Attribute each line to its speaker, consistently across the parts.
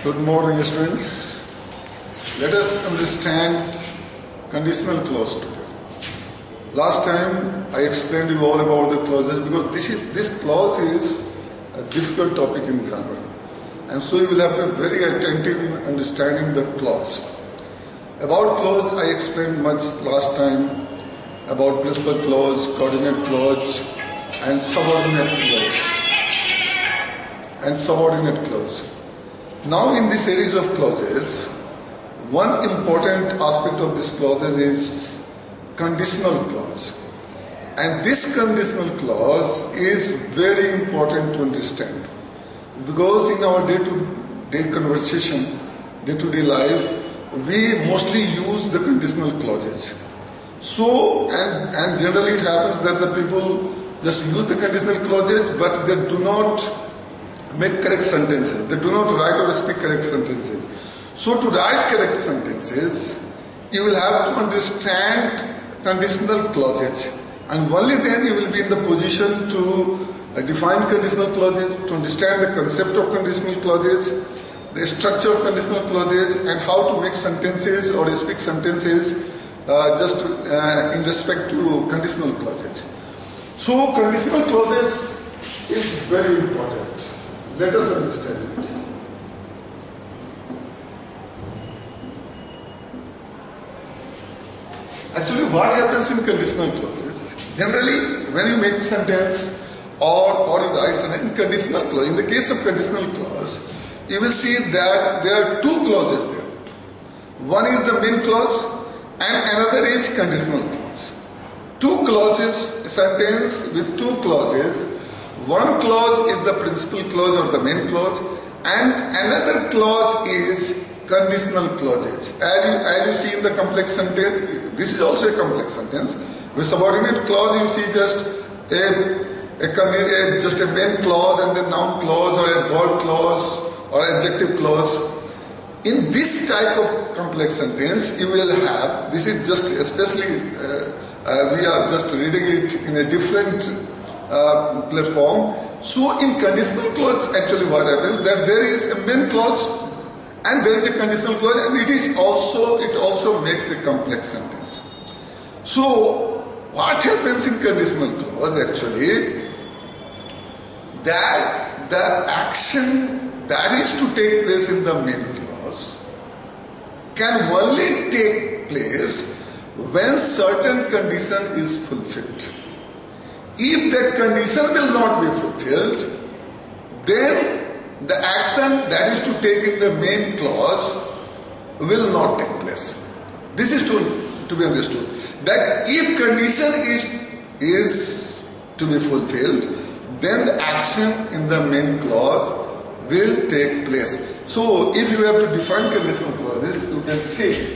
Speaker 1: Good morning, students. Let us understand conditional clause today. Last time I explained you all about the clauses because this clause is a difficult topic in grammar, and so you will have to be very attentive in understanding the clause. About clause I explained much last time about principal clause, coordinate clause, and subordinate clause. Now in this series of clauses, one important aspect of this clauses is conditional clause. And this conditional clause is very important to understand because in our day-to-day conversation, day-to-day life, we mostly use the conditional clauses. So, and generally it happens that the people just use the conditional clauses but they do not make correct sentences. They do not write or speak correct sentences. So to write correct sentences, you will have to understand conditional clauses. And only then you will be in the position to define conditional clauses, to understand the concept of conditional clauses, the structure of conditional clauses, and how to make sentences or speak sentences in respect to conditional clauses. So conditional clauses is very important. Let us understand it. Actually, what happens in conditional clauses? Generally, when you make a sentence or you write in conditional clause, in the case of conditional clause, you will see that there are two clauses there. One is the main clause and another is conditional clause. Two clauses, a sentence with two clauses. One clause is the principal clause or the main clause, and another clause is conditional clauses. As you see in the complex sentence, this is also a complex sentence. With subordinate clause, you see just a main clause and then noun clause or a verb clause or adjective clause. In this type of complex sentence, you will have, this is just especially, we are just reading it in a different platform. So in conditional clause, actually what happens, that there is a main clause and there is a conditional clause, and it also makes a complex sentence. So what happens in conditional clause actually, that the action that is to take place in the main clause can only take place when certain condition is fulfilled. If that condition will not be fulfilled, then the action that is to take in the main clause will not take place. This is to be understood. That if condition is to be fulfilled, then the action in the main clause will take place. So if you have to define conditional clauses, you can say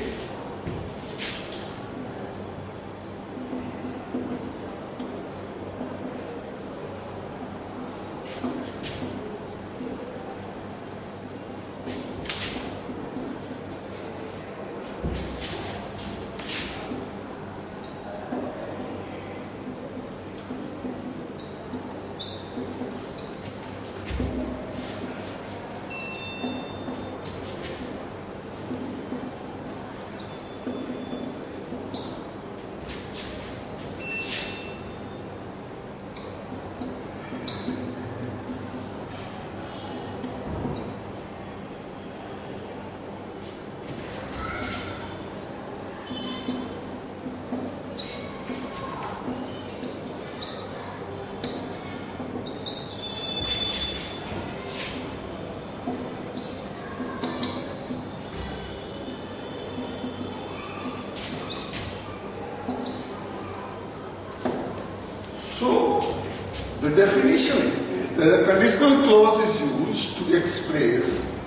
Speaker 1: the definition is that a conditional clause is used to express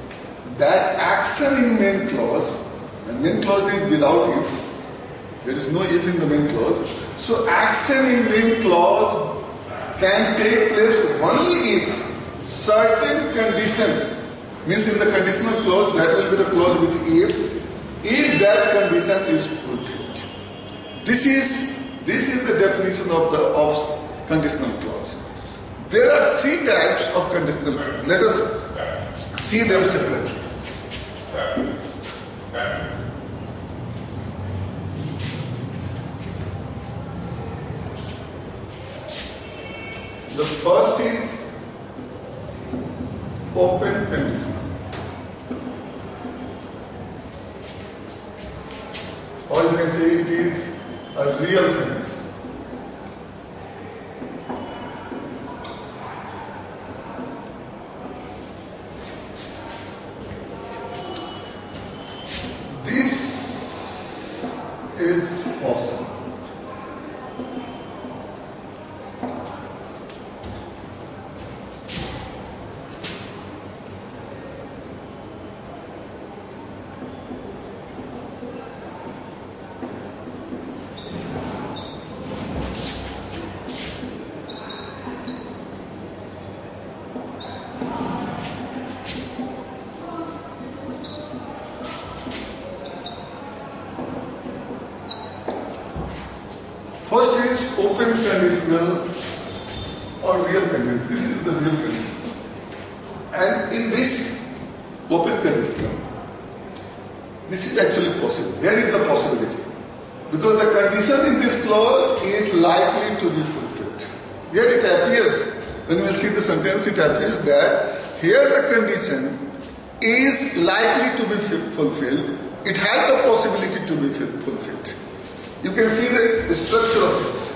Speaker 1: that action in main clause, and main clause is without if, there is no if in the main clause. So action in main clause can take place only if certain condition, means in the conditional clause, that will be the clause with if that condition is fulfilled. This is the definition of conditional clause. There are three types of conditional clause. Let us see them separately. first is open conditional, or you can say it is a real condition. This is possible. First is open conditional or real conditional. This is the real conditional. And in this open conditional, this is actually possible. There is the possibility. Because the condition in this clause is likely to be fulfilled. Here it appears, when we see the sentence, it appears that here the condition is likely to be fulfilled. It has the possibility to be fulfilled. You can see the structure of it.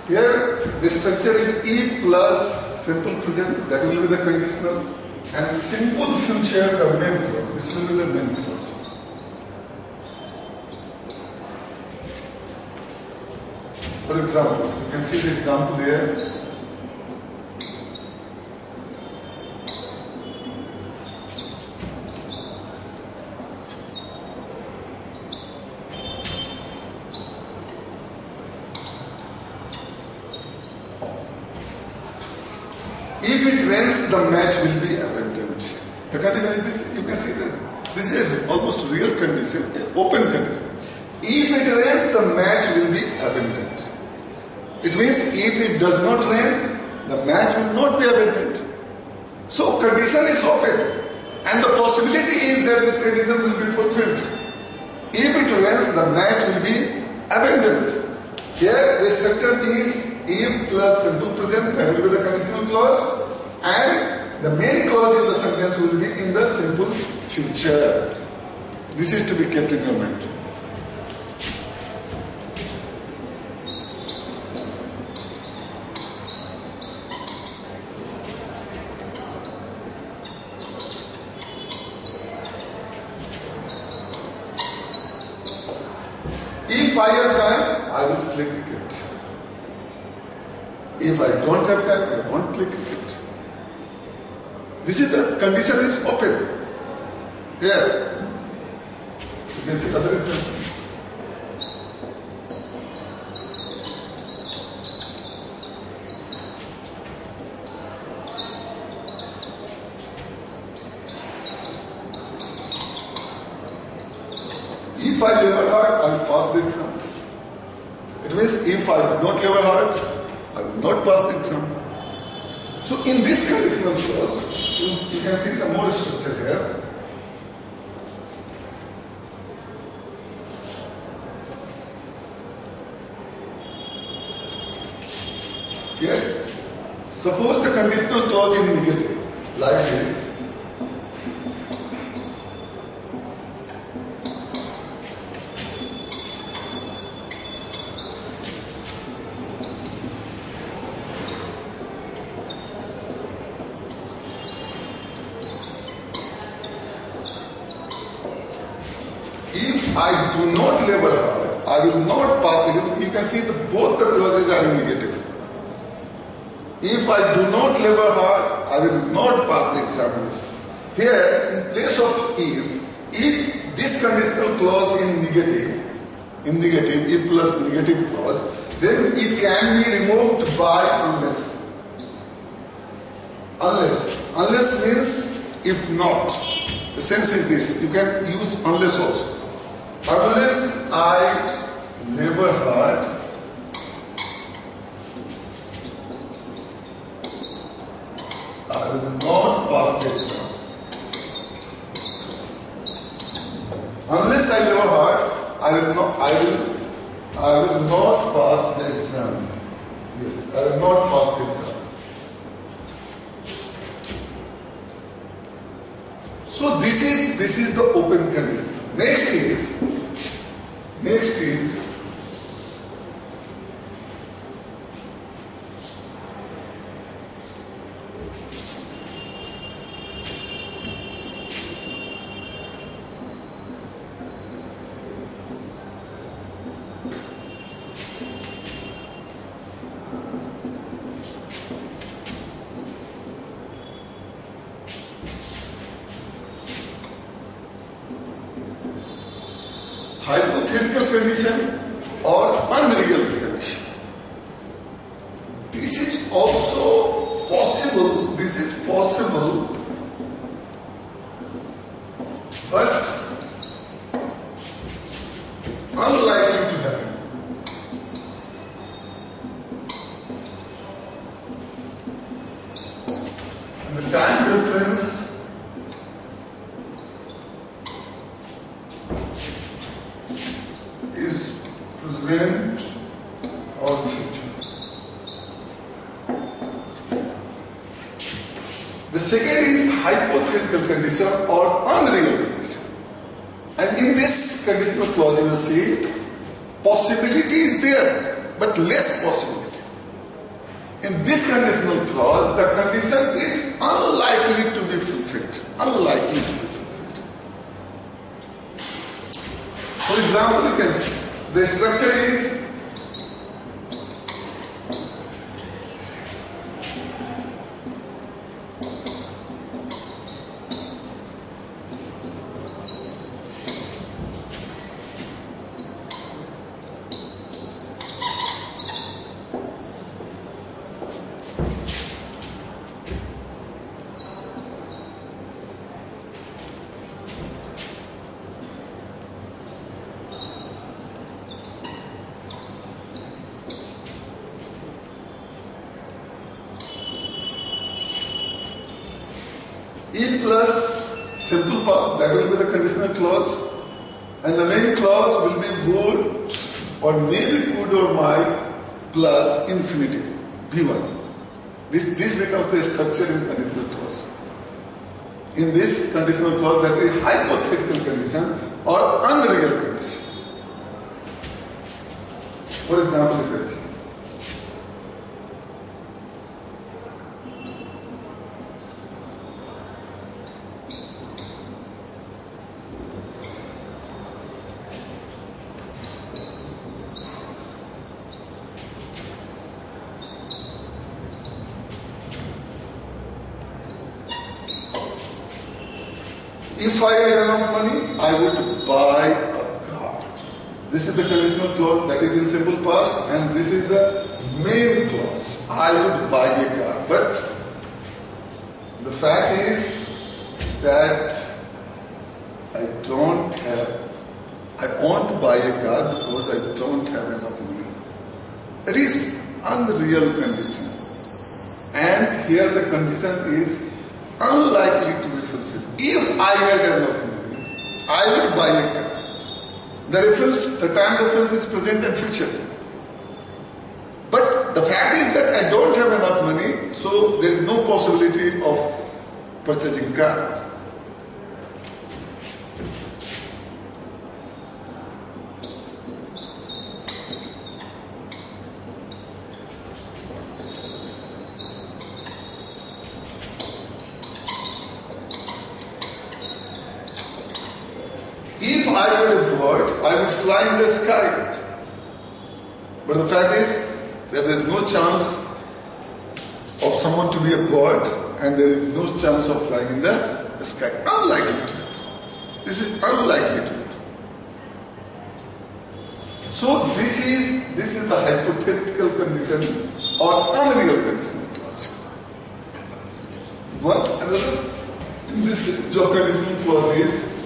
Speaker 1: Here the structure is E plus simple present, that will be the conditional, and simple future, the main clause. This will be the main clause. For example, you can see the example here. If it rains, the match will be abandoned. The condition is this, you can see that this is almost real condition, open condition. If it rains, the match will be abandoned. It means if it does not rain, the match will not be abandoned. So condition is open, and the possibility is that this condition will be fulfilled. If it rains, the match will be abandoned. Here the structure is if plus simple present, that will be the conditional clause, and the main clause in the sentence will be in the simple future. This is to be kept in your mind. If I have time, I will play cricket. If I don't have time, I won't play cricket. This is the condition is open. Here, you can see other example. If I labor hard, I will pass the exam. It means if I do not labor hard, I will not pass the exam. So in this conditional clause, you can see some more structure here. Here, suppose the conditional clause is negative, like this. I do not labor hard, I will not pass the, you can see that both the clauses are in negative. If I do not labor hard, I will not pass the examination. Here, in place of if this conditional clause in negative, if plus negative clause, then it can be removed by unless. Unless means if not. The sense is this, you can use unless also. Unless I labor hard, I will not pass the exam. Unless I labor hard, I will not pass the exam. Yes, I will not pass the exam. So this is the open condition. Next is hypothetical condition or unreal condition. This is also possible, but unlikely to happen. And the time difference is present or future. The second is hypothetical condition or unreal condition. And in this conditional clause you will see possibility is there, but less possibility. In this conditional clause, the condition is unlikely to be fulfilled. Unlikely to be fulfilled. For example, you can see the structure is E plus simple past, that will be the conditional clause, and the main clause will be would or maybe could or might plus infinitive, V1. This becomes the structure in conditional clause. In this conditional clause, that is hypothetical condition or unreal condition. For example, you can see if I had enough money, I would buy a car. This is the conditional clause that is in simple past, and this is the main clause. I would buy a car. But the fact is that I want to buy a car because I don't have enough money. It is unreal condition. And here the condition is unlikely to be fulfilled. If I had enough money, I would buy a car. The time difference is present and future. But the fact is that I don't have enough money, so there is no possibility of purchasing car. If I were a bird, I would fly in the sky. But the fact is, there is no chance of someone to be a bird, and there is no chance of flying in the sky. Unlikely to happen. This is unlikely to happen. So this is the hypothetical condition or unreal conditional clause. One another in this job conditional clause is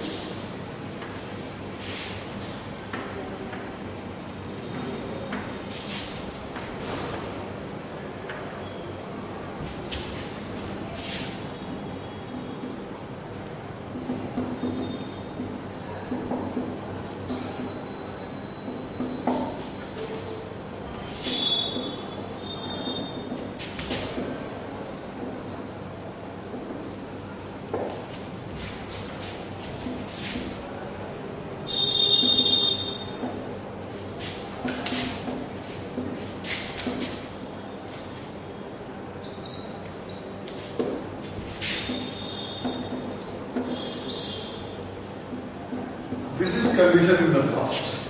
Speaker 1: condition in the past.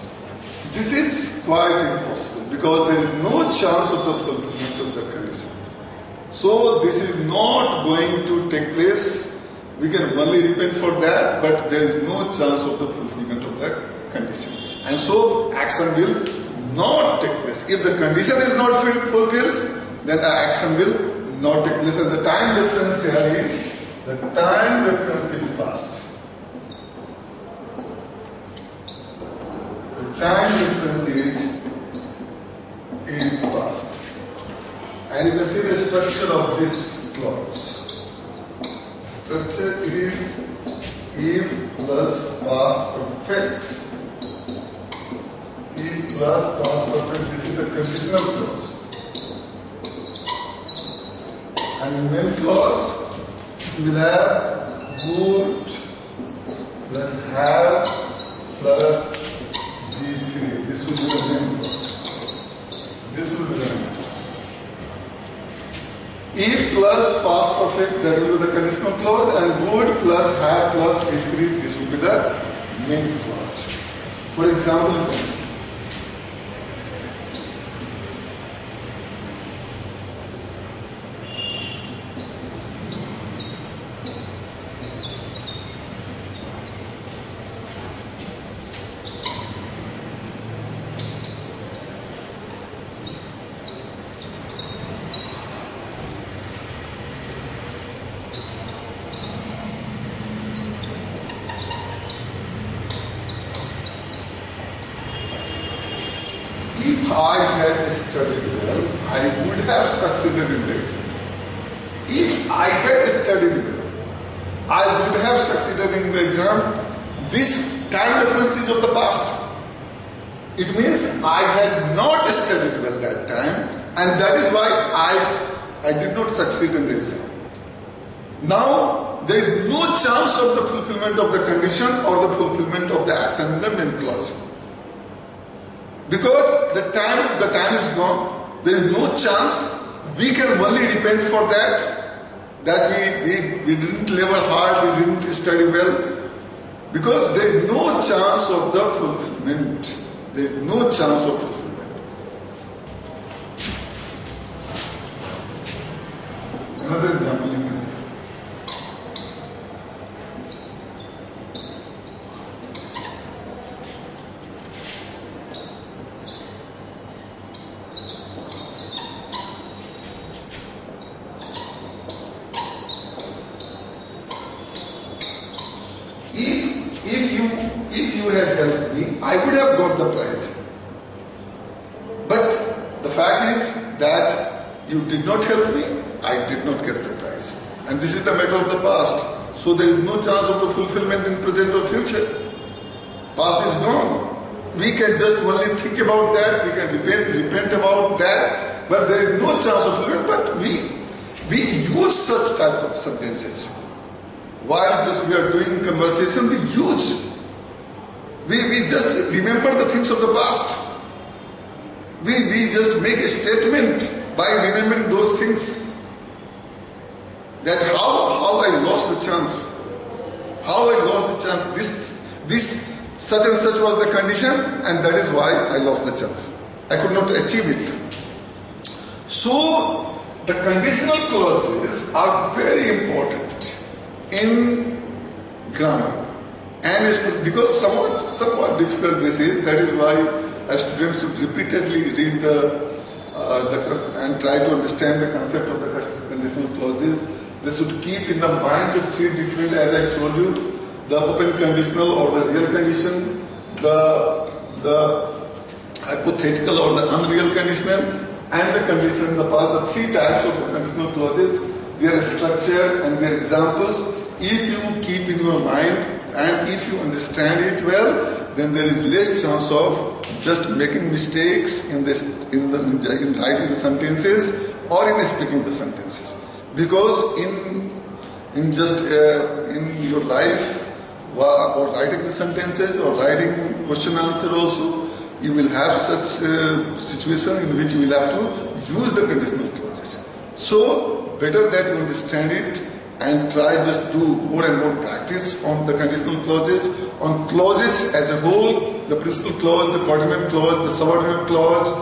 Speaker 1: This is quite impossible because there is no chance of the fulfillment of the condition. So this is not going to take place. We can only repent for that, but there is no chance of the fulfillment of the condition. And so action will not take place. If the condition is not fulfilled, then the action will not take place. And the time difference here is, the time difference is past. Time difference is past. And you can see the structure of this clause. Structure, it is if plus past perfect. If plus past perfect, this is the conditional clause. And in main clause, we will have would plus have plus D3. This will be the main clause. This will be the main clause. If plus past perfect, that will be the conditional clause, and would plus have plus D3, this will be the main clause. For example, if I had studied well, I would have succeeded in the exam. If I had studied well, I would have succeeded in the exam. This time difference is of the past. It means I had not studied well that time, and that is why I did not succeed in the exam. Now, there is no chance of the fulfillment of the condition or the fulfillment of the action in the main clause. Because the time is gone, there is no chance. We can only repent for that we didn't labor hard, we didn't study well. Because there is no chance of the fulfillment. There is no chance of fulfillment. Another example you can see. If you had helped me, I would have got the prize. But the fact is that you did not help me, I did not get the prize. And this is the matter of the past. So there is no chance of the fulfillment in present or future. Past is gone. We can just only think about that, we can repent about that, but there is no chance of fulfillment. But we use such types of sentences. While just we are doing conversation, we use. We just remember the things of the past. We just make a statement by remembering those things. That how I lost the chance. How I lost the chance. This such and such was the condition, and that is why I lost the chance. I could not achieve it. So the conditional clauses are very important in grammar, and because somewhat difficult this is. That is why a student should repeatedly read and try to understand the concept of the conditional clauses. They should keep in the mind the three different, as I told you, the open conditional or the real condition, the hypothetical or the unreal conditional, and the condition in the past. The three types of the conditional clauses, their structure and their examples. If you keep in your mind and if you understand it well, then there is less chance of just making mistakes in writing the sentences or in speaking the sentences. Because in your life, or writing the sentences or writing question answer also, you will have such situation in which you will have to use the conditional clauses. So better that you understand it and try just do more and more practice on the conditional clauses, on clauses as a whole, the principal clause, the coordinate clause, the subordinate clause,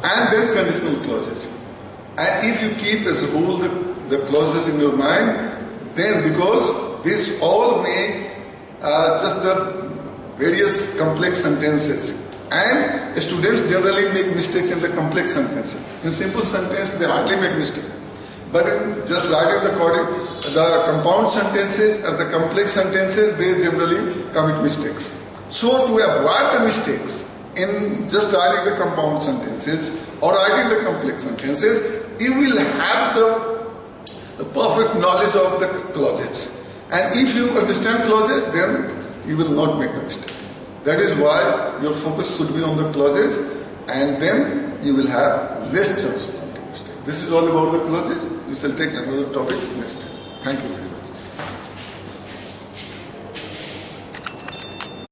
Speaker 1: and then conditional clauses. And if you keep as a whole the clauses in your mind, then because these all make just the various complex sentences, and students generally make mistakes in the complex sentences. In simple sentence they hardly make mistake, but in just writing the compound sentences and the complex sentences, they generally commit mistakes. So to avoid the mistakes in just writing the compound sentences or writing the complex sentences, you will have the perfect knowledge of the clauses. And if you understand clauses, then you will not make the mistake. That is why your focus should be on the clauses, and then you will have less chance of making mistake. This is all about the clauses. We shall take another topic next time. Thank you very much.